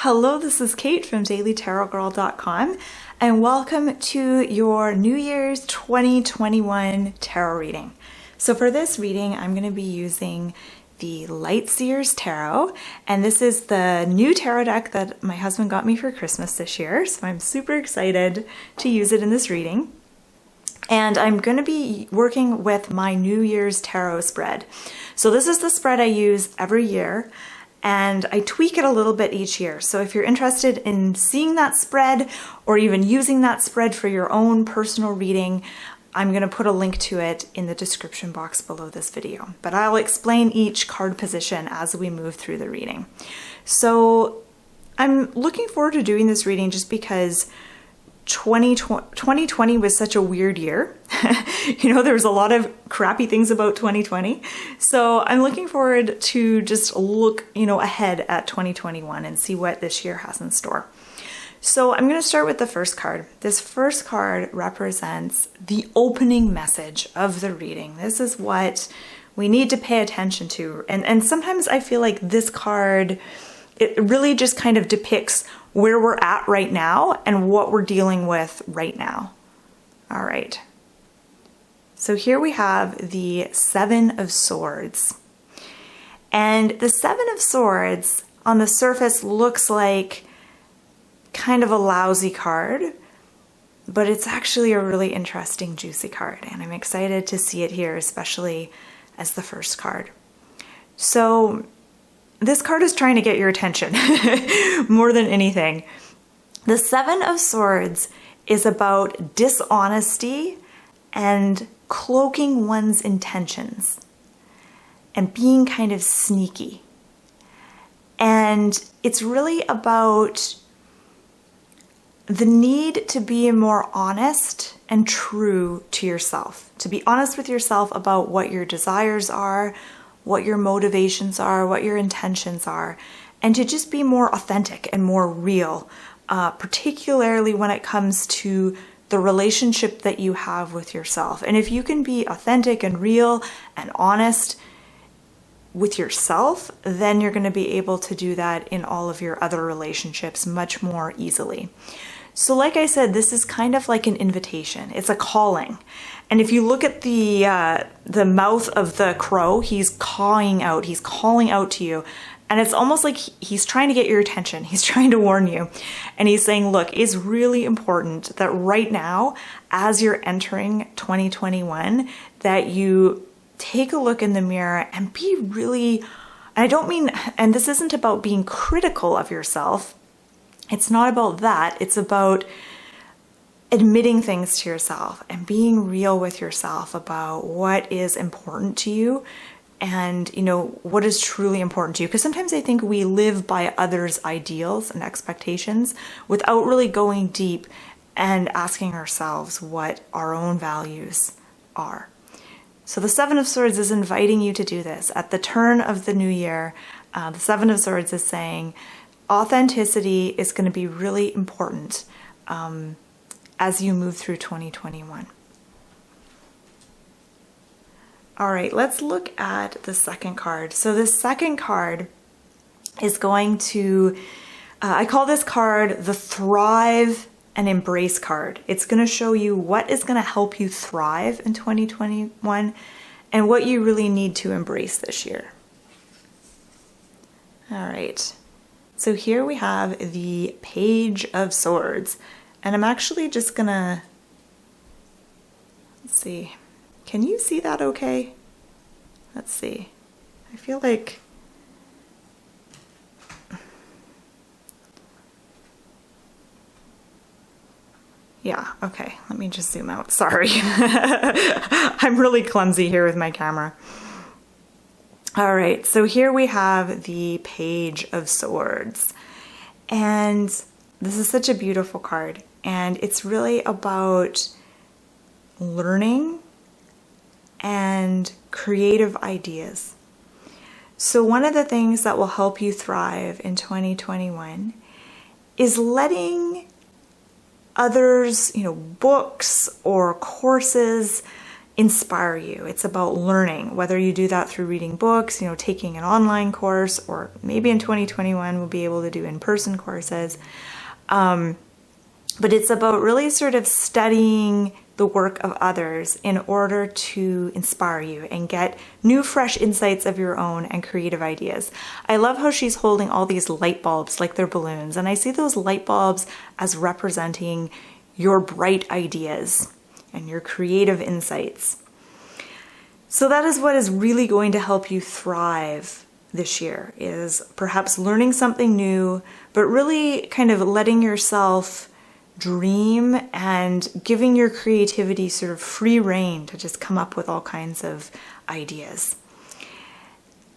Hello, this is Kate from dailytarotgirl.com and welcome to your New Year's 2021 tarot reading. So for this reading, I'm going to be using the Light Seer's Tarot, and this is the new tarot deck that my husband got me for Christmas this year, so I'm super excited to use it in this reading. And I'm going to be working with my New Year's tarot spread. So this is the spread I use every year, and I tweak it a little bit each year. So if you're interested in seeing that spread or even using that spread for your own personal reading, I'm going to put a link to it in the description box below this video. But I'll explain each card position as we move through the reading. So I'm looking forward to doing this reading just because 2020 was such a weird year. You know, there was a lot of crappy things about 2020. So I'm looking forward to just look, ahead at 2021 and see what this year has in store. So I'm going to start with the first card. This first card represents the opening message of the reading. This is what we need to pay attention to. And sometimes I feel like this card, it really just kind of depicts where we're at right now and what we're dealing with right now. All right. So here we have the Seven of Swords. And the Seven of Swords on the surface looks like kind of a lousy card, but it's actually a really interesting, juicy card. And I'm excited to see it here, especially as the first card. So this card is trying to get your attention more than anything. The Seven of Swords is about dishonesty and cloaking one's intentions and being kind of sneaky. And it's really about the need to be more honest and true to yourself, to be honest with yourself about what your desires are, what your motivations are, what your intentions are, and to just be more authentic and more real, particularly when it comes to the relationship that you have with yourself. And if you can be authentic and real and honest with yourself, then you're going to be able to do that in all of your other relationships much more easily. So like I said, this is kind of like an invitation. It's a calling. And if you look at the mouth of the crow, he's cawing out. He's calling out to you. And it's almost like he's trying to get your attention. He's trying to warn you. And he's saying, look, it's really important that right now, as you're entering 2021, that you take a look in the mirror and be really, and I don't mean, and this isn't about being critical of yourself. It's not about that. It's about admitting things to yourself and being real with yourself about what is important to you and, what is truly important to you. Because sometimes I think we live by others' ideals and expectations without really going deep and asking ourselves what our own values are. So the Seven of Swords is inviting you to do this. At the turn of the new year, the Seven of Swords is saying authenticity is going to be really important as you move through 2021. All right, let's look at the second card. So the second card is going to, I call this card the Thrive and Embrace card. It's going to show you what is going to help you thrive in 2021 and what you really need to embrace this year. All right, so here we have the Page of Swords. And I'm actually just gonna, let's see, can you see that okay? Let's see, I feel like, yeah, okay, let me just zoom out, sorry. I'm really clumsy here with my camera. All right, so here we have the Page of Swords. And this is such a beautiful card. And it's really about learning and creative ideas. So one of the things that will help you thrive in 2021 is letting others, books or courses, inspire you. It's about learning, whether you do that through reading books, taking an online course, or maybe in 2021 we'll be able to do in-person courses. But it's about really sort of studying the work of others in order to inspire you and get new, fresh insights of your own and creative ideas. I love how she's holding all these light bulbs like they're balloons, and I see those light bulbs as representing your bright ideas and your creative insights. So that is what is really going to help you thrive this year, is perhaps learning something new, but really kind of letting yourself dream and giving your creativity sort of free rein to just come up with all kinds of ideas.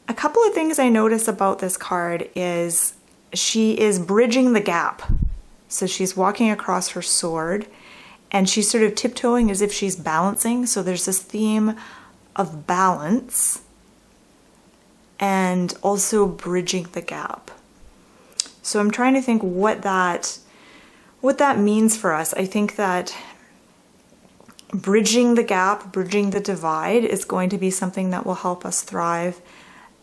A couple of things I notice about this card is she is bridging the gap. So she's walking across her sword and she's sort of tiptoeing as if she's balancing. So there's this theme of balance and also bridging the gap. So I'm trying to think what that means for us. I think that bridging the gap, bridging the divide is going to be something that will help us thrive.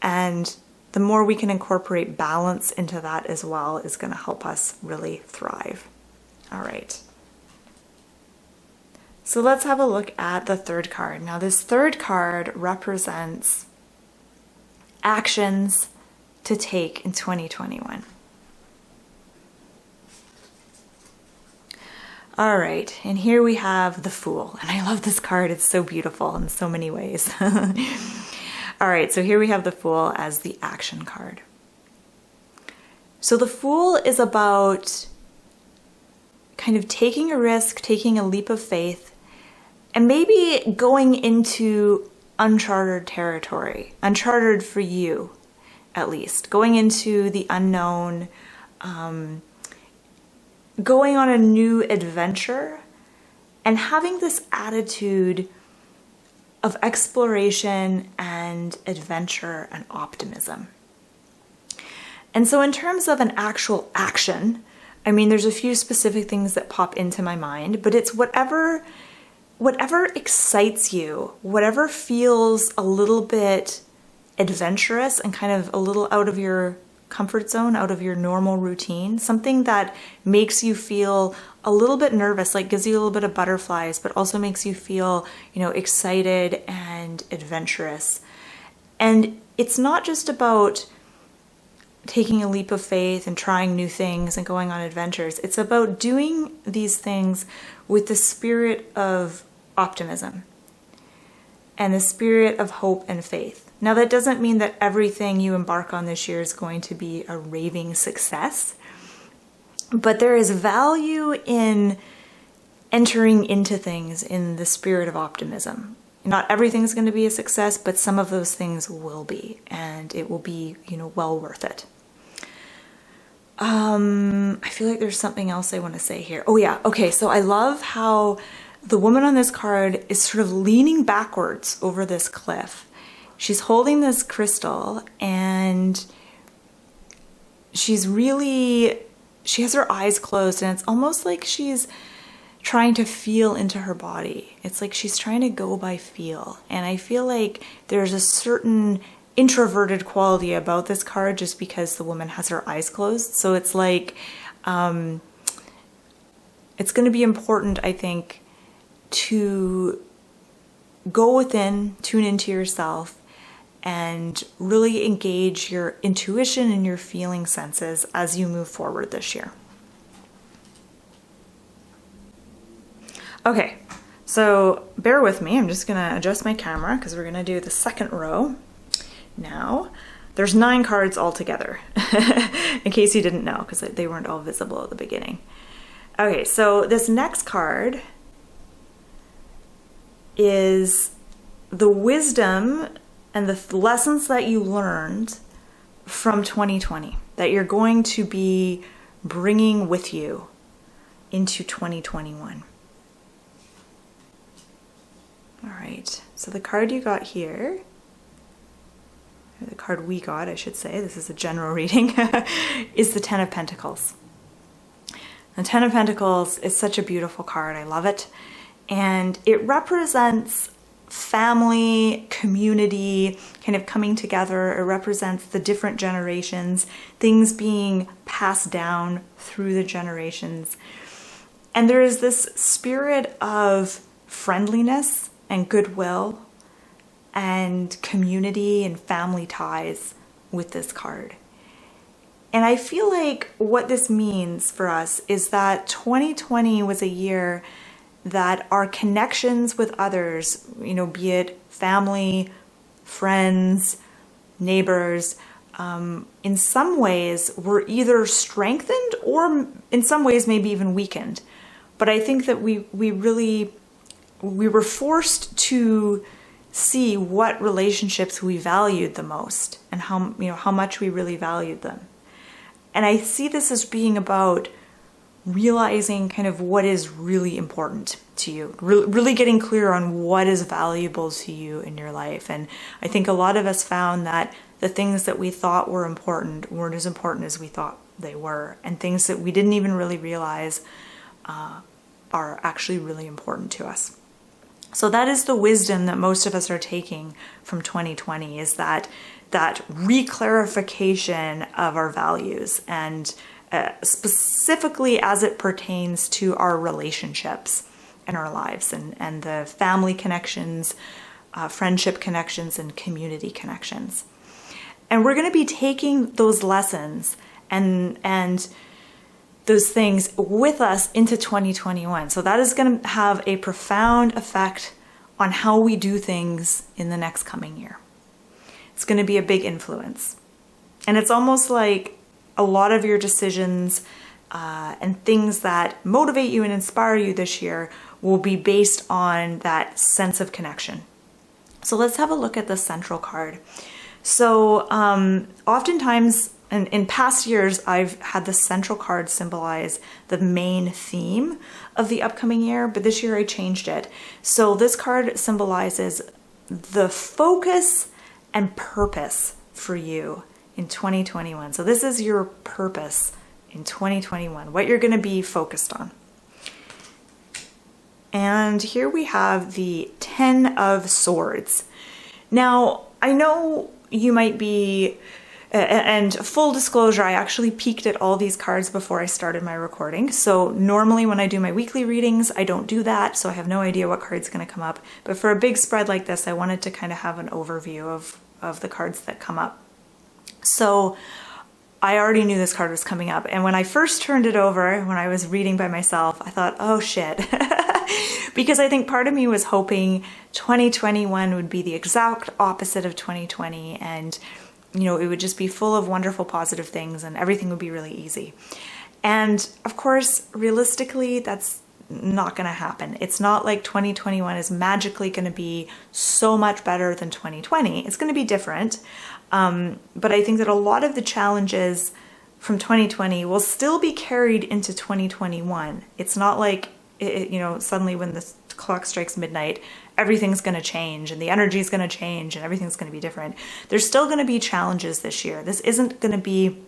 And the more we can incorporate balance into that as well is going to help us really thrive. All right. So let's have a look at the third card. Now this third card represents actions to take in 2021. All right, and here we have the Fool. And I love this card, it's so beautiful in so many ways. All right, so here we have the Fool as the action card. So the Fool is about kind of taking a risk, taking a leap of faith, and maybe going into uncharted territory, uncharted for you at least, going into the unknown, going on a new adventure and having this attitude of exploration and adventure and optimism. And so in terms of an actual action, I mean, there's a few specific things that pop into my mind, but it's whatever excites you, whatever feels a little bit adventurous and kind of a little out of your comfort zone, out of your normal routine, something that makes you feel a little bit nervous, like gives you a little bit of butterflies, but also makes you feel, excited and adventurous. And it's not just about taking a leap of faith and trying new things and going on adventures. It's about doing these things with the spirit of optimism and the spirit of hope and faith. Now, that doesn't mean that everything you embark on this year is going to be a raving success, but there is value in entering into things in the spirit of optimism. Not everything's going to be a success, but some of those things will be, and it will be, well worth it. I feel like there's something else I want to say here. Oh yeah, okay, so I love how the woman on this card is sort of leaning backwards over this cliff. She's holding this crystal and she has her eyes closed, and it's almost like she's trying to feel into her body. It's like she's trying to go by feel. And I feel like there's a certain introverted quality about this card just because the woman has her eyes closed. So it's like, it's going to be important, I think, to go within, tune into yourself, and really engage your intuition and your feeling senses as you move forward this year. Okay, so bear with me. I'm just gonna adjust my camera because we're gonna do the second row now. There's 9 cards altogether, in case you didn't know, because they weren't all visible at the beginning. Okay, so this next card is the wisdom and the lessons that you learned from 2020 that you're going to be bringing with you into 2021. All right, so the card you got here, or the card we got, I should say, this is a general reading, is the Ten of Pentacles. The Ten of Pentacles is such a beautiful card. I love it. And it represents family, community kind of coming together. It represents the different generations, things being passed down through the generations. And there is this spirit of friendliness and goodwill and community and family ties with this card. And I feel like what this means for us is that 2020 was a year that our connections with others, be it family, friends, neighbors, in some ways were either strengthened or in some ways maybe even weakened. But I think that we were forced to see what relationships we valued the most and how much we really valued them. And I see this as being about realizing kind of what is really important to you, really getting clear on what is valuable to you in your life. And I think a lot of us found that the things that we thought were important weren't as important as we thought they were, and things that we didn't even really realize are actually really important to us. So that is the wisdom that most of us are taking from 2020, is that reclarification of our values, and specifically as it pertains to our relationships in our lives, and the family connections, friendship connections, and community connections. And we're going to be taking those lessons and those things with us into 2021. So that is going to have a profound effect on how we do things in the next coming year. It's going to be a big influence. And it's almost like a lot of your decisions and things that motivate you and inspire you this year will be based on that sense of connection. So let's have a look at the central card. So oftentimes, and in past years, I've had the central card symbolize the main theme of the upcoming year, but this year I changed it. So this card symbolizes the focus and purpose for you in 2021. So this is your purpose in 2021, what you're going to be focused on. And here we have the 10 of Swords. Now, I know you might be... And full disclosure, I actually peeked at all these cards before I started my recording. So normally when I do my weekly readings, I don't do that. So I have no idea what card's going to come up. But for a big spread like this, I wanted to kind of have an overview of the cards that come up. So I already knew this card was coming up. And when I first turned it over, when I was reading by myself, I thought, oh shit. Because I think part of me was hoping 2021 would be the exact opposite of 2020. And it would just be full of wonderful, positive things and everything would be really easy. And of course, realistically, that's not going to happen. It's not like 2021 is magically going to be so much better than 2020. It's going to be different. But I think that a lot of the challenges from 2020 will still be carried into 2021. It's not like, suddenly when the clock strikes midnight, everything's going to change and the energy is going to change and everything's going to be different. There's still going to be challenges this year. This isn't going to be,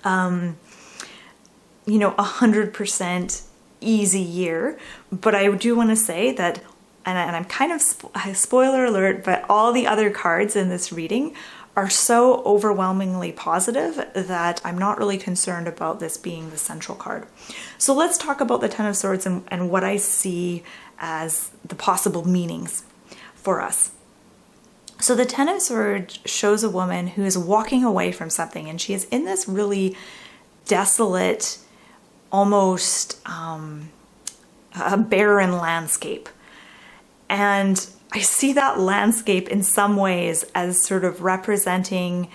100% easy year. But I do want to say that, and I'm kind of, spoiler alert, but all the other cards in this reading are so overwhelmingly positive that I'm not really concerned about this being the central card. So let's talk about the 10 of Swords and what I see as the possible meanings for us. So the 10 of Swords shows a woman who is walking away from something, and she is in this really desolate, almost a barren landscape. And I see that landscape in some ways as sort of representing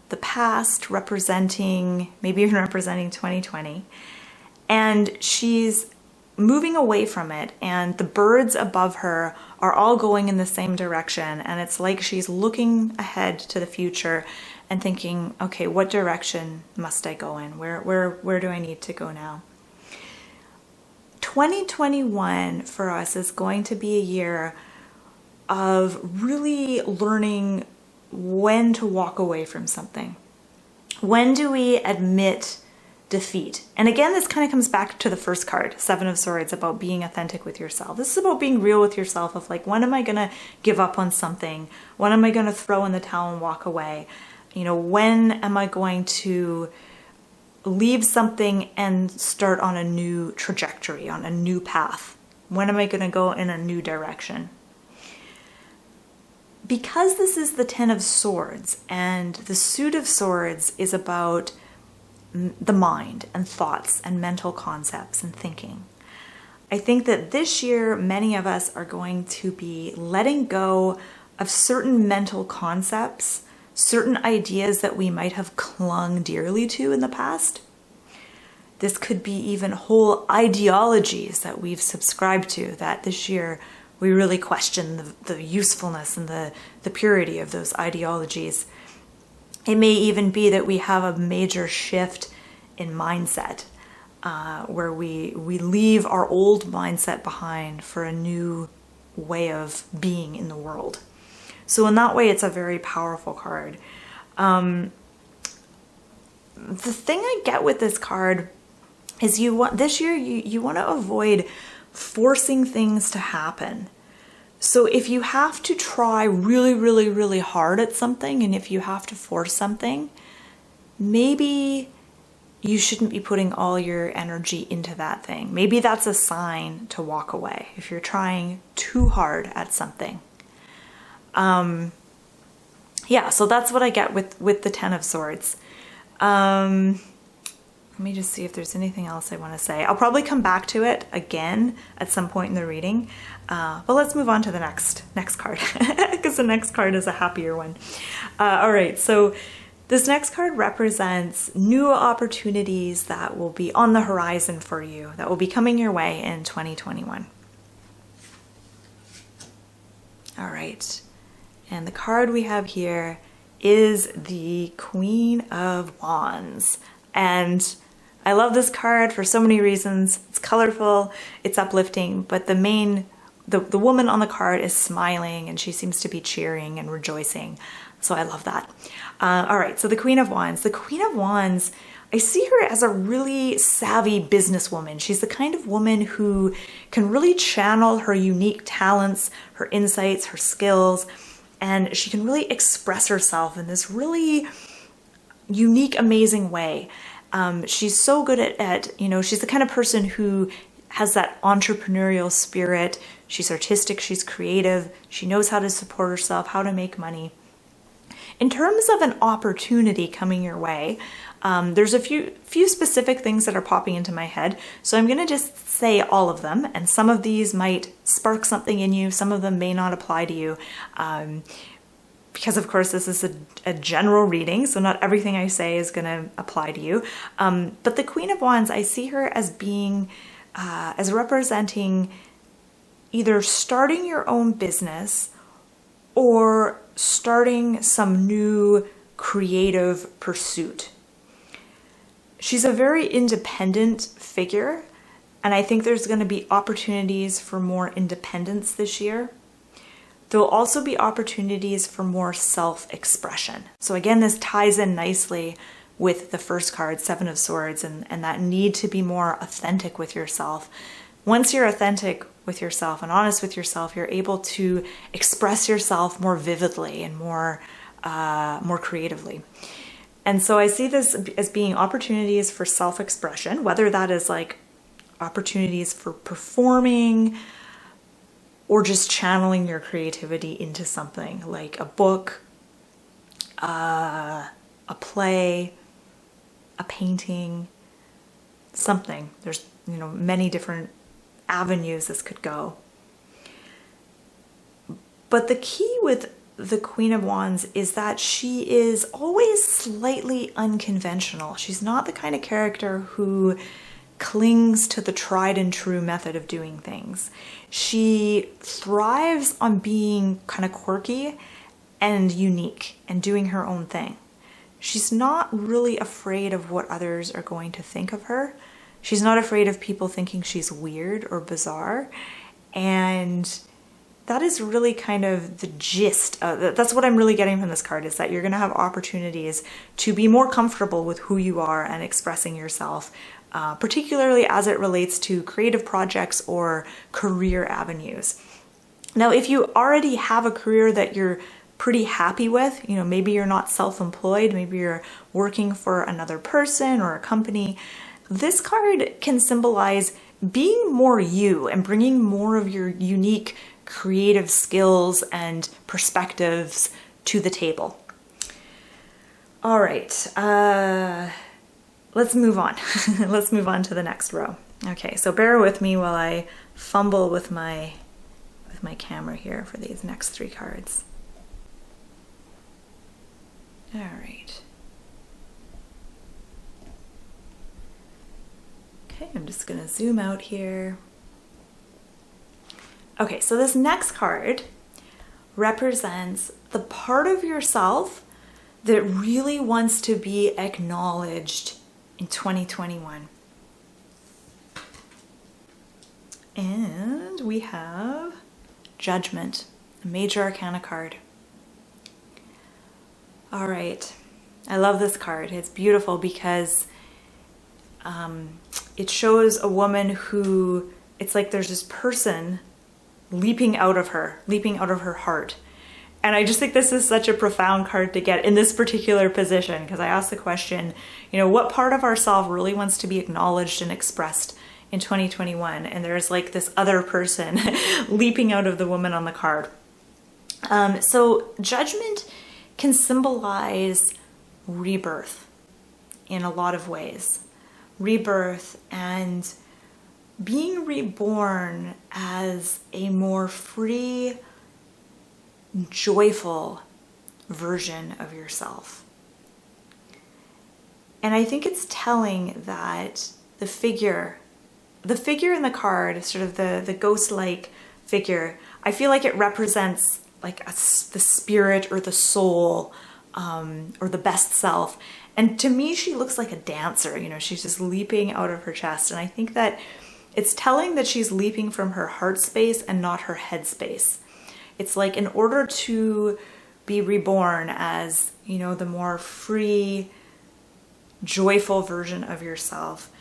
the past, maybe even representing 2020. And she's moving away from it, and the birds above her are all going in the same direction. And it's like she's looking ahead to the future and thinking, okay, what direction must I go in? Where do I need to go now? 2021 for us is going to be a year of really learning when to walk away from something. When do we admit defeat. And again, this kind of comes back to the first card, Seven of Swords, about being authentic with yourself. This is about being real with yourself of like, when am I going to give up on something? When am I going to throw in the towel and walk away? You know, when am I going to leave something and start on a new trajectory, on a new path? When am I going to go in a new direction? Because this is the Ten of Swords, and the suit of swords is about the mind and thoughts and mental concepts and thinking. I think that this year, many of us are going to be letting go of certain mental concepts, certain ideas that we might have clung dearly to in the past. This could be even whole ideologies that we've subscribed to, that this year we really question the usefulness and the purity of those ideologies. It may even be that we have a major shift in mindset, where we leave our old mindset behind for a new way of being in the world. So in that way, it's a very powerful card. The thing I get with this card is this year you want to avoid forcing things to happen. So if you have to try really, really, really hard at something, and if you have to force something, maybe you shouldn't be putting all your energy into that thing. Maybe that's a sign to walk away if you're trying too hard at something. Yeah, so that's what I get with the Ten of Swords. Let me just see if there's anything else I want to say. I'll probably come back to it again at some point in the reading. But let's move on to the next card, because the next card is a happier one. All right, so this next card represents new opportunities that will be on the horizon for you, that will be coming your way in 2021. All right, and the card we have here is the Queen of Wands. And I love this card for so many reasons. It's colorful, it's uplifting, but the woman on the card is smiling, and she seems to be cheering and rejoicing. So I love that. All right, so the Queen of Wands. The Queen of Wands, I see her as a really savvy businesswoman. She's the kind of woman who can really channel her unique talents, her insights, her skills, and she can really express herself in this really unique, amazing way. She's so good at, she's the kind of person who has that entrepreneurial spirit. She's artistic, she's creative, she knows how to support herself, how to make money. In terms of an opportunity coming your way, there's a few specific things that are popping into my head. So I'm going to just say all of them, and some of these might spark something in you, some of them may not apply to you. Because of course this is a general reading, so not everything I say is going to apply to you. But the Queen of Wands, I see her as being, as representing either starting your own business or starting some new creative pursuit. She's a very independent figure, and I think there's going to be opportunities for more independence this year. There'll also be opportunities for more self-expression. So again, this ties in nicely with the first card, Seven of Swords, and that need to be more authentic with yourself. Once you're authentic with yourself and honest with yourself, you're able to express yourself more vividly and more creatively. And so I see this as being opportunities for self-expression, whether that is like opportunities for performing, or just channeling your creativity into something like a book, a play, a painting, something. There's, many different avenues this could go. But the key with the Queen of Wands is that she is always slightly unconventional. She's not the kind of character who clings to the tried and true method of doing things. She thrives on being kind of quirky and unique and doing her own thing. She's not really afraid of what others are going to think of her. She's not afraid of people thinking she's weird or bizarre. And that is really kind of the gist of that's what I'm really getting from this card, is that you're going to have opportunities to be more comfortable with who you are and expressing yourself, particularly as it relates to creative projects or career avenues. Now, if you already have a career that you're pretty happy with, you know, maybe you're not self-employed, maybe you're working for another person or a company, this card can symbolize being more you and bringing more of your unique creative skills and perspectives to the table. All right, let's move on. Let's move on to the next row. Okay, so bear with me while I fumble with my camera here for these next 3 cards. All right. Okay, I'm just gonna zoom out here. Okay, so this next card represents the part of yourself that really wants to be acknowledged in 2021. And we have Judgment, a major arcana card. All right, I love this card. It's beautiful because it shows a woman who, it's like there's this person leaping out of her heart. And I just think this is such a profound card to get in this particular position, because I asked the question, you know, what part of ourself really wants to be acknowledged and expressed in 2021? And there's like this other person leaping out of the woman on the card. So Judgment can symbolize rebirth in a lot of ways. Rebirth and being reborn as a more free, joyful version of yourself. And I think it's telling that the figure in the card, sort of the ghost-like figure, I feel like it represents like the spirit or the soul, or the best self. And to me, she looks like a dancer, you know, she's just leaping out of her chest. And I think that it's telling that she's leaping from her heart space and not her head space. It's like, in order to be reborn as, you know, the more free, joyful version of yourself,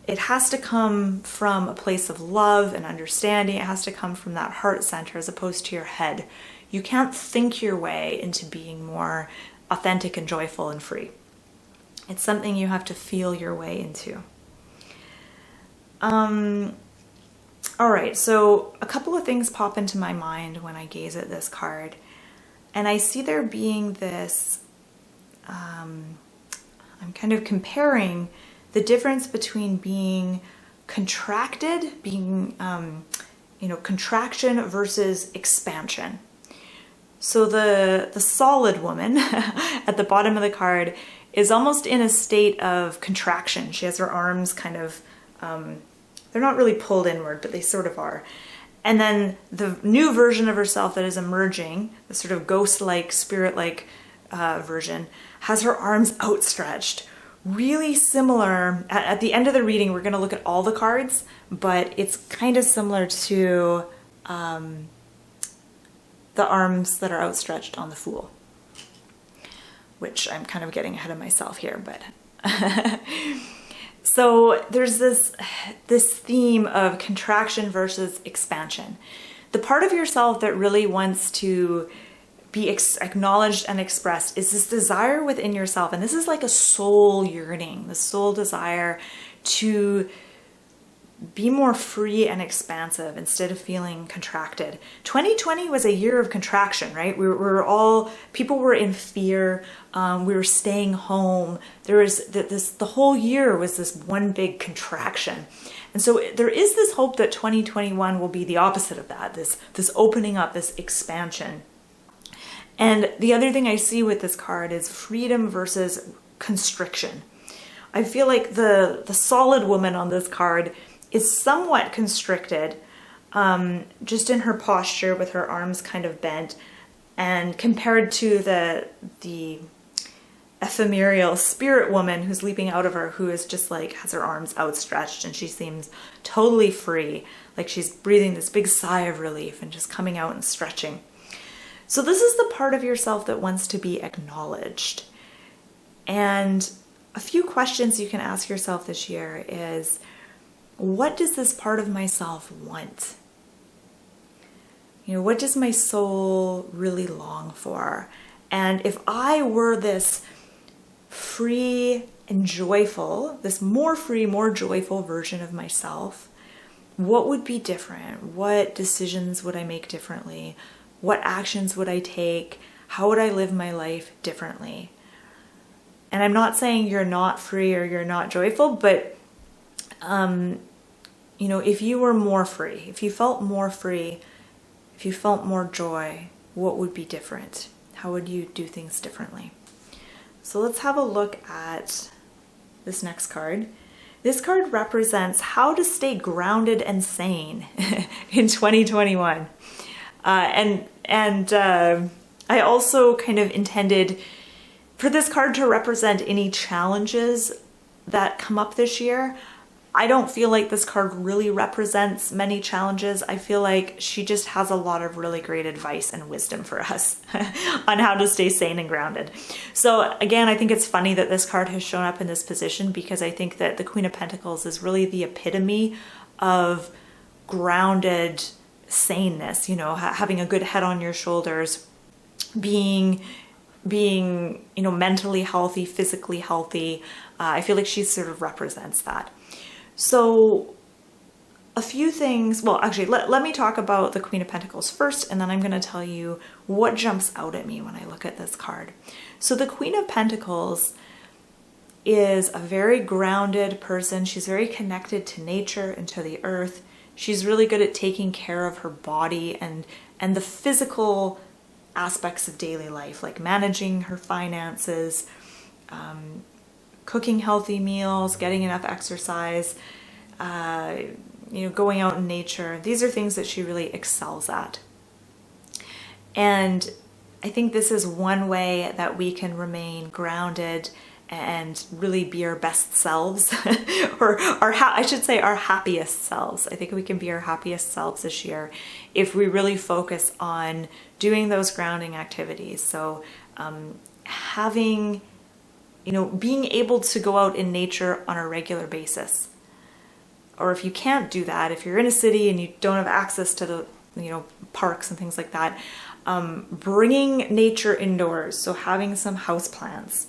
it has to come from a place of love and understanding. It has to come from that heart center as opposed to your head. You can't think your way into being more authentic and joyful and free. It's something you have to feel your way into. All right, so a couple of things pop into my mind when I gaze at this card. And I see there being this, I'm kind of comparing the difference between being contracted, being, contraction versus expansion. So the solid woman at the bottom of the card is almost in a state of contraction. She has her arms kind of, they're not really pulled inward, but they sort of are. And then the new version of herself that is emerging, the sort of ghost-like, spirit-like version, has her arms outstretched. Really similar. At the end of the reading, we're going to look at all the cards, but it's kind of similar to the arms that are outstretched on the Fool, which I'm kind of getting ahead of myself here, but so there's this theme of contraction versus expansion. The part of yourself that really wants to be acknowledged and expressed is this desire within yourself, and this is like a soul yearning, the soul desire to be more free and expansive instead of feeling contracted. 2020 was a year of contraction, right? People were in fear. We were staying home. There was the whole year was this one big contraction. And so there is this hope that 2021 will be the opposite of that, this opening up, this expansion. And the other thing I see with this card is freedom versus constriction. I feel like the solid woman on this card is somewhat constricted, just in her posture with her arms kind of bent, and compared to the ephemeral spirit woman who's leaping out of her, who is just like has her arms outstretched, and she seems totally free, like she's breathing this big sigh of relief and just coming out and stretching. So this is the part of yourself that wants to be acknowledged. And a few questions you can ask yourself this year is, what does this part of myself want? What does my soul really long for? And if I were this free and joyful, this more free, more joyful version of myself, what would be different? What decisions would I make differently? What actions would I take? How would I live my life differently? And I'm not saying you're not free or you're not joyful, but if you were more free, if you felt more free, if you felt more joy, what would be different? How would you do things differently? So let's have a look at this next card. This card represents how to stay grounded and sane in 2021. I also kind of intended for this card to represent any challenges that come up this year. I don't feel like this card really represents many challenges. I feel like she just has a lot of really great advice and wisdom for us on how to stay sane and grounded. So again, I think it's funny that this card has shown up in this position, because I think that the Queen of Pentacles is really the epitome of grounded saneness, having a good head on your shoulders, being mentally healthy, physically healthy. I feel like she sort of represents that. So a few things, well, actually, let me talk about the Queen of Pentacles first, and then I'm going to tell you what jumps out at me when I look at this card. So the Queen of Pentacles is a very grounded person. She's very connected to nature and to the earth. She's really good at taking care of her body and the physical aspects of daily life, like managing her finances, cooking healthy meals, getting enough exercise, going out in nature. These are things that she really excels at. And I think this is one way that we can remain grounded and really be our best selves, or our happiest selves. I think we can be our happiest selves this year if we really focus on doing those grounding activities. So being able to go out in nature on a regular basis. Or if you can't do that, if you're in a city and you don't have access to the parks and things like that, bringing nature indoors, so having some houseplants.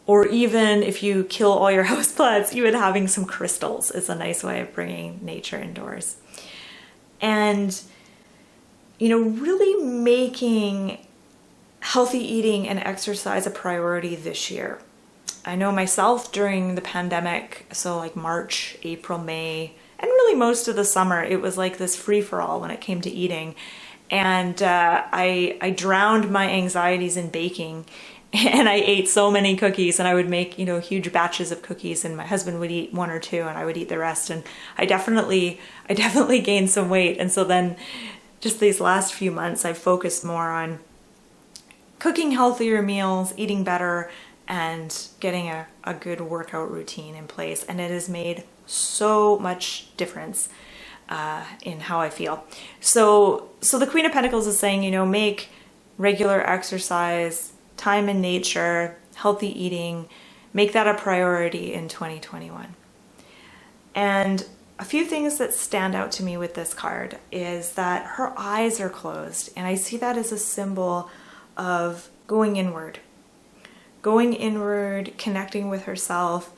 Or even if you kill all your houseplants, even having some crystals is a nice way of bringing nature indoors. And, really making healthy eating and exercise a priority this year. I know myself during the pandemic, so like March, April, May, and really most of the summer, it was like this free-for-all when it came to eating. And I drowned my anxieties in baking, and I ate so many cookies, and I would make, huge batches of cookies, and my husband would eat one or two and I would eat the rest. And I definitely gained some weight. And so then just these last few months, I've focused more on cooking healthier meals, eating better, and getting a good workout routine in place. And it has made so much difference in how I feel. So the Queen of Pentacles is saying, make regular exercise, time in nature, healthy eating, make that a priority in 2021. And a few things that stand out to me with this card is that her eyes are closed, and I see that as a symbol of going inward, connecting with herself,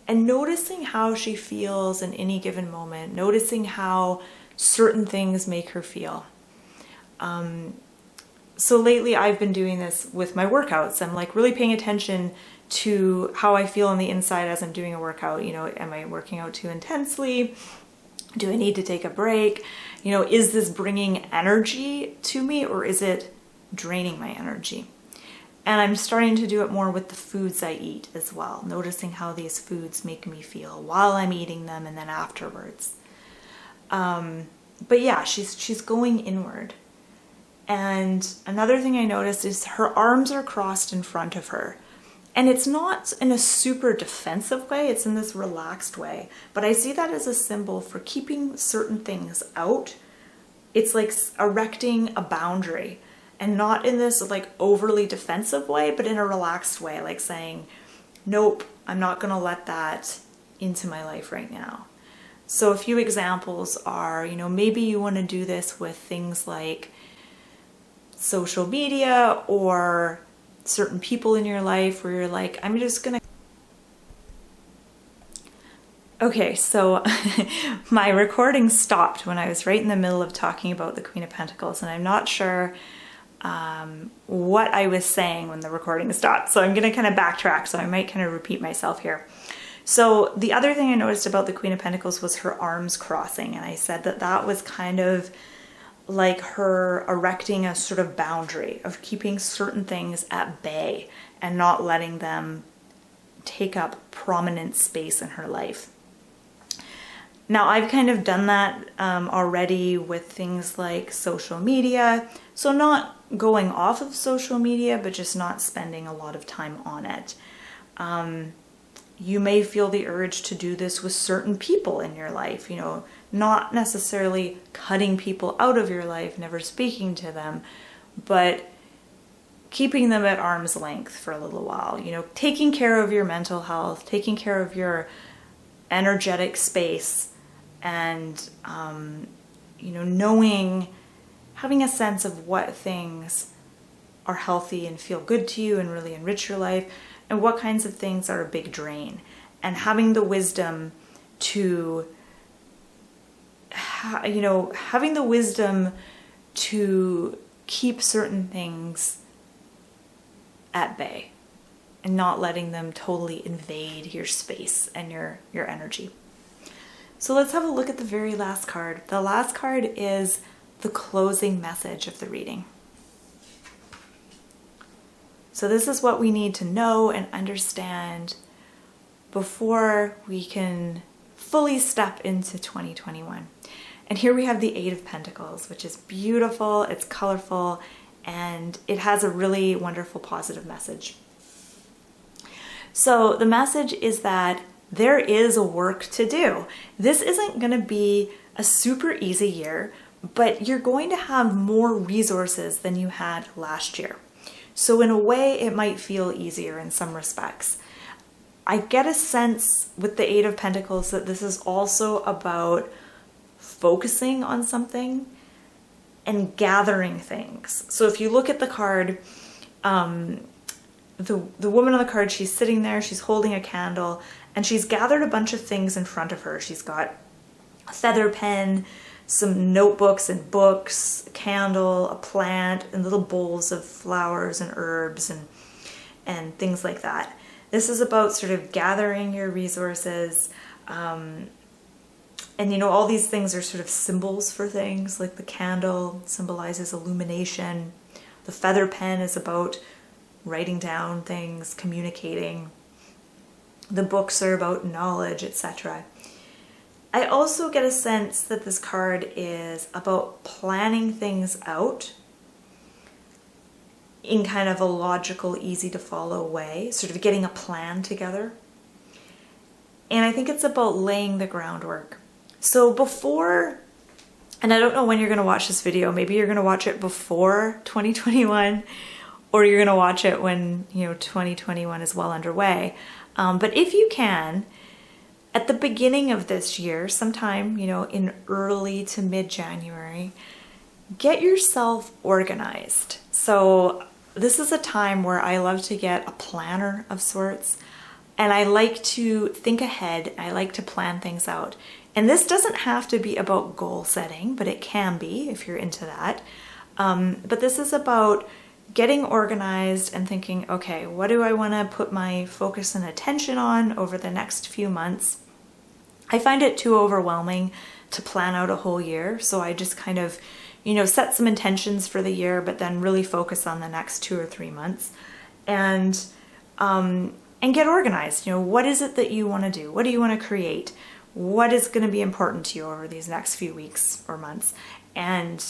and noticing how she feels in any given moment, noticing how certain things make her feel. So lately I've been doing this with my workouts. I'm like really paying attention to how I feel on the inside as I'm doing a workout. Am I working out too intensely? Do I need to take a break? Is this bringing energy to me, or is it draining my energy? And I'm starting to do it more with the foods I eat as well, noticing how these foods make me feel while I'm eating them and then afterwards. But yeah, she's going inward. And another thing I noticed is her arms are crossed in front of her. And it's not in a super defensive way, it's in this relaxed way. But I see that as a symbol for keeping certain things out. It's like erecting a boundary, and not in this like overly defensive way, but in a relaxed way, like saying, nope, I'm not gonna let that into my life right now. So a few examples are, you know, maybe you want to do this with things like social media or certain people in your life where you're like, I'm just gonna... Okay, so my recording stopped when I was right in the middle of talking about the Queen of Pentacles, and I'm not sure what I was saying when the recording stopped. So I'm gonna kind of backtrack, so I might kind of repeat myself here. So the other thing I noticed about the Queen of Pentacles was her arms crossing, and I said that that was kind of like her erecting a sort of boundary of keeping certain things at bay and not letting them take up prominent space in her life. Now, I've kind of done that already with things like social media. So not going off of social media, but just not spending a lot of time on it. You may feel the urge to do this with certain people in your life, you know, not necessarily cutting people out of your life, never speaking to them, but keeping them at arm's length for a little while, you know, taking care of your mental health, taking care of your energetic space, and, you know, knowing, having a sense of what things are healthy and feel good to you and really enrich your life, and what kinds of things are a big drain, and having the wisdom to, you know, having the wisdom to keep certain things at bay and not letting them totally invade your space and your energy. So let's have a look at the very last card. The last card is the closing message of the reading. So this is what we need to know and understand before we can fully step into 2021. And here we have the Eight of Pentacles, which is beautiful, it's colorful, and it has a really wonderful positive message. So the message is that there is work to do. This isn't going to be a super easy year, but you're going to have more resources than you had last year. So in a way, it might feel easier in some respects. I get a sense with the Eight of Pentacles that this is also about focusing on something and gathering things. So if you look at the card, the woman on the card, she's sitting there, she's holding a candle, and she's gathered a bunch of things in front of her. She's got a feather pen, some notebooks and books, a candle, a plant, and little bowls of flowers and herbs and things like that. This is about sort of gathering your resources. And you know, all these things are sort of symbols for things, like the candle symbolizes illumination. The feather pen is about writing down things, communicating. The books are about knowledge, etc. I also get a sense that this card is about planning things out in kind of a logical, easy to follow way, sort of getting a plan together. And I think it's about laying the groundwork. So before, and I don't know when you're going to watch this video, maybe you're going to watch it before 2021, or you're going to watch it when, you know, 2021 is well underway. But if you can, at the beginning of this year, sometime, you know, in early to mid-January, get yourself organized. So this is a time where I love to get a planner of sorts, and I like to think ahead. I like to plan things out. And this doesn't have to be about goal setting, but it can be if you're into that. But this is about getting organized and thinking, okay, what do I want to put my focus and attention on over the next few months? I find it too overwhelming to plan out a whole year, so I just kind of, you know, set some intentions for the year, but then really focus on the next 2 or 3 months, and get organized. You know, what is it that you want to do? What do you want to create? What is going to be important to you over these next few weeks or months? And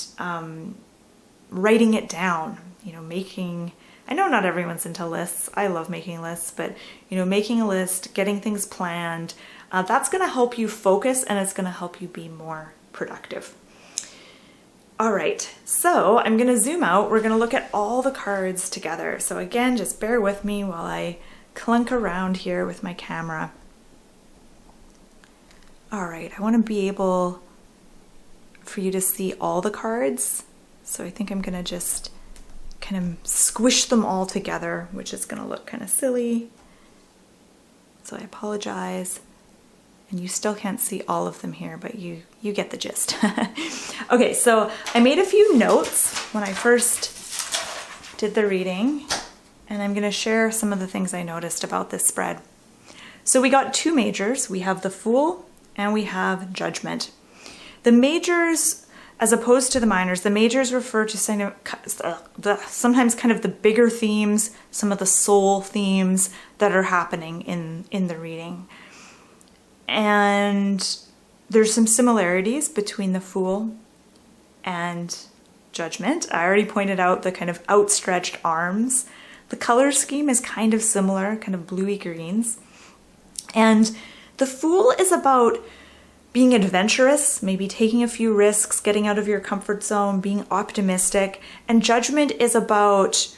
writing it down, I know not everyone's into lists. I love making lists, but making a list, getting things planned, that's going to help you focus, and it's going to help you be more productive. All right, so I'm going to zoom out. We're going to look at all the cards together. So again, just bear with me while I clunk around here with my camera. All right, I want to be able for you to see all the cards. So I think I'm going to just kind of squish them all together, which is going to look kind of silly. So I apologize. And you still can't see all of them here, but you get the gist. Okay, so I made a few notes when I first did the reading, and I'm going to share some of the things I noticed about this spread. So we got two majors. We have the Fool and we have Judgment. The majors, as opposed to the minors, the majors refer to sometimes kind of the bigger themes, some of the soul themes that are happening in the reading. And there's some similarities between the Fool and Judgment. I already pointed out the kind of outstretched arms. The color scheme is kind of similar, kind of bluey greens. And the Fool is about being adventurous, maybe taking a few risks, getting out of your comfort zone, being optimistic. And Judgment is about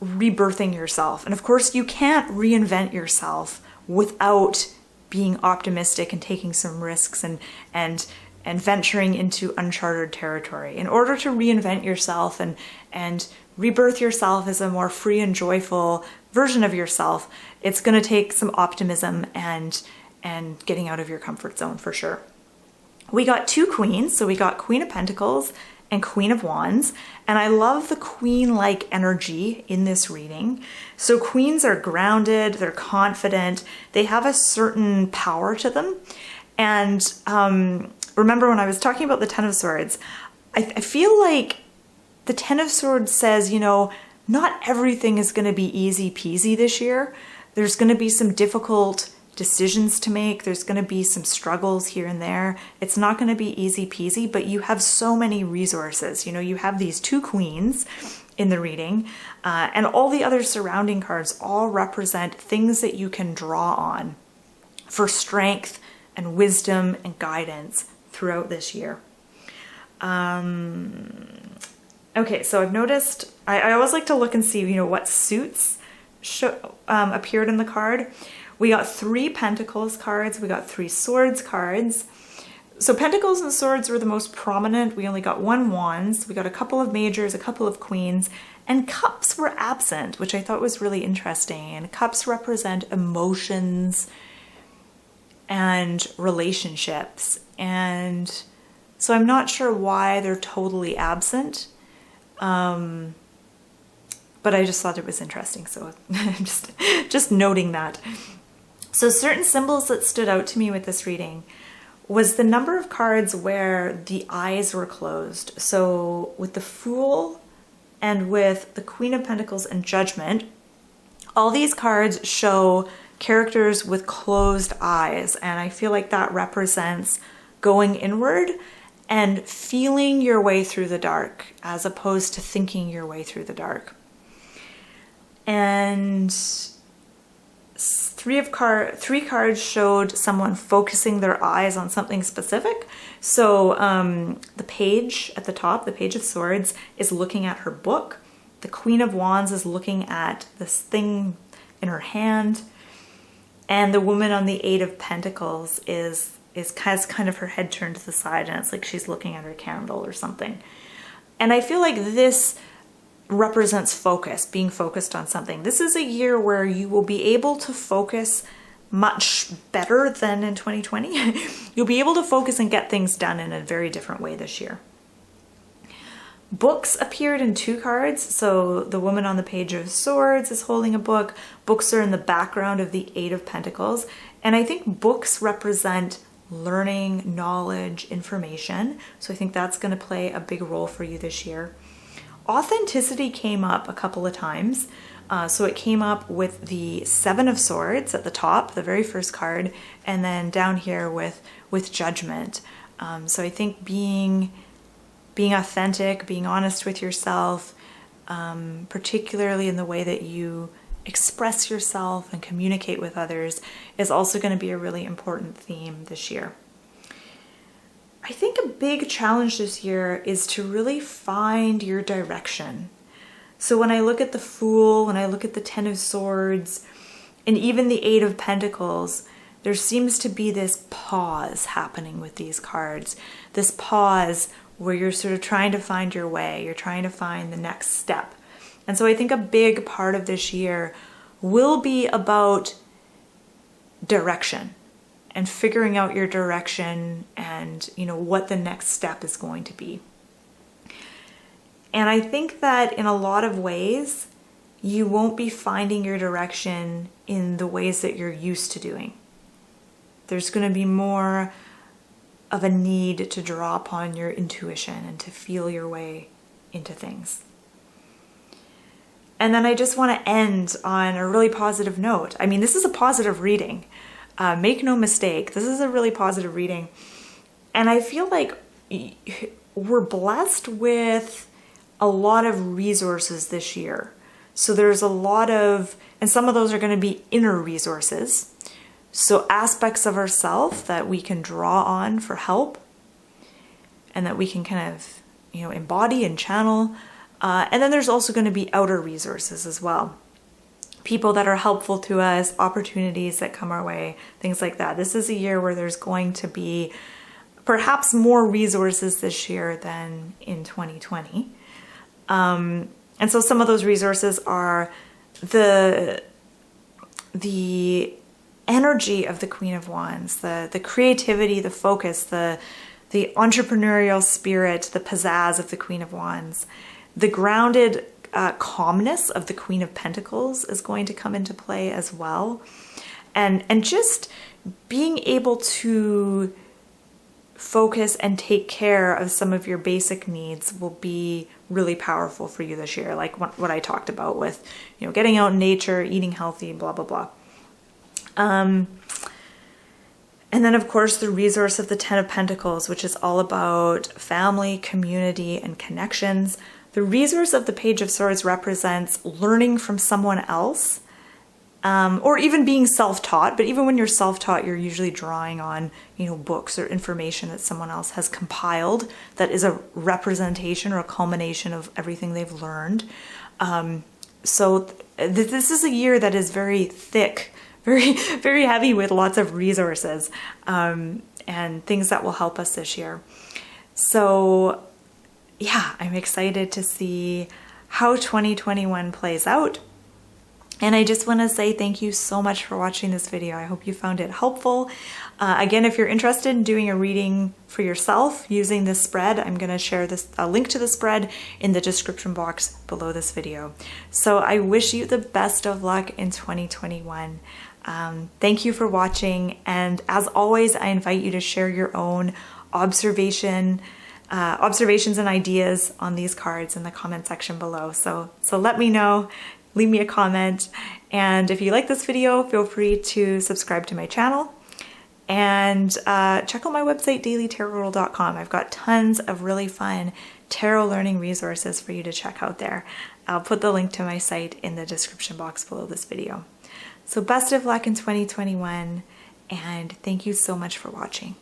rebirthing yourself. And of course, you can't reinvent yourself without being optimistic and taking some risks and venturing into uncharted territory. In order to reinvent yourself and rebirth yourself as a more free and joyful version of yourself, it's going to take some optimism and getting out of your comfort zone for sure. We got two queens, so we got Queen of Pentacles and Queen of Wands, and I love the queen-like energy in this reading. So queens are grounded, they're confident, they have a certain power to them. And remember when I was talking about the Ten of Swords, I feel like the Ten of Swords says, not everything is going to be easy peasy this year. There's going to be some difficult decisions to make. There's going to be some struggles here and there. It's not going to be easy peasy, but you have so many resources. You have these two queens in the reading, and all the other surrounding cards all represent things that you can draw on for strength and wisdom and guidance throughout this year. Okay, so I've noticed, I always like to look and see, what suits appeared in the card. We got 3 Pentacles cards, we got 3 Swords cards. So Pentacles and Swords were the most prominent. We only got 1 Wands. We got a couple of Majors, a couple of Queens, and Cups were absent, which I thought was really interesting. And Cups represent emotions and relationships. And so I'm not sure why they're totally absent. But I just thought it was interesting. So I'm just noting that. So certain symbols that stood out to me with this reading was the number of cards where the eyes were closed. So with the Fool and with the Queen of Pentacles and Judgment, all these cards show characters with closed eyes. And I feel like that represents going inward and feeling your way through the dark as opposed to thinking your way through the dark. And 3 cards showed someone focusing their eyes on something specific. So the Page at the top, the Page of Swords, is looking at her book. The Queen of Wands is looking at this thing in her hand. And the woman on the 8 of Pentacles has kind of her head turned to the side, and it's like she's looking at her candle or something. And I feel like this represents focus, being focused on something. This is a year where you will be able to focus much better than in 2020. You'll be able to focus and get things done in a very different way this year. Books appeared in 2 cards. So the woman on the Page of Swords is holding a book. Books are in the background of the 8 of Pentacles. And I think books represent learning, knowledge, information. So I think that's going to play a big role for you this year. Authenticity came up a couple of times. So it came up with the 7 of Swords at the top, the very first card, and then down here with Judgment. So I think being being authentic, being honest with yourself, particularly in the way that you express yourself and communicate with others, is also going to be a really important theme this year. I think a big challenge this year is to really find your direction. So when I look at the Fool, when I look at the Ten of Swords, and even the Eight of Pentacles, there seems to be this pause happening with these cards. This pause where you're sort of trying to find your way, you're trying to find the next step. And so I think a big part of this year will be about direction and figuring out your direction and, what the next step is going to be. And I think that in a lot of ways, you won't be finding your direction in the ways that you're used to doing. There's going to be more of a need to draw upon your intuition and to feel your way into things. And then I just want to end on a really positive note. I mean, this is a positive reading. Make no mistake, this is a really positive reading. And I feel like we're blessed with a lot of resources this year. So there's a lot of, and some of those are going to be inner resources. So aspects of ourselves that we can draw on for help and that we can kind of, embody and channel. And then there's also going to be outer resources as well. People that are helpful to us, opportunities that come our way, things like that. This is a year where there's going to be perhaps more resources this year than in 2020. And so some of those resources are the energy of the Queen of Wands, the creativity, the focus, the entrepreneurial spirit, the pizzazz of the Queen of Wands, the grounded calmness of the Queen of Pentacles is going to come into play as well. And just being able to focus and take care of some of your basic needs will be really powerful for you this year. Like what I talked about with, getting out in nature, eating healthy, blah, blah, blah. And then of course the resource of the Ten of Pentacles, which is all about family, community, and connections. The resource of the Page of Swords represents learning from someone else, or even being self-taught. But even when you're self-taught, you're usually drawing on, books or information that someone else has compiled that is a representation or a culmination of everything they've learned. So this is a year that is very thick, very, very heavy with lots of resources and things that will help us this year. So yeah, I'm excited to see how 2021 plays out. And I just want to say thank you so much for watching this video. I hope you found it helpful. Again, if you're interested in doing a reading for yourself using this spread, I'm going to share a link to the spread in the description box below this video. So I wish you the best of luck in 2021. Thank you for watching. And as always, I invite you to share your own observations and ideas on these cards in the comment section below. So let me know, leave me a comment, and if you like this video, feel free to subscribe to my channel and check out my website, dailytarotgirl.com. I've got tons of really fun tarot learning resources for you to check out there. I'll put the link to my site in the description box below this video. So best of luck in 2021, and thank you so much for watching.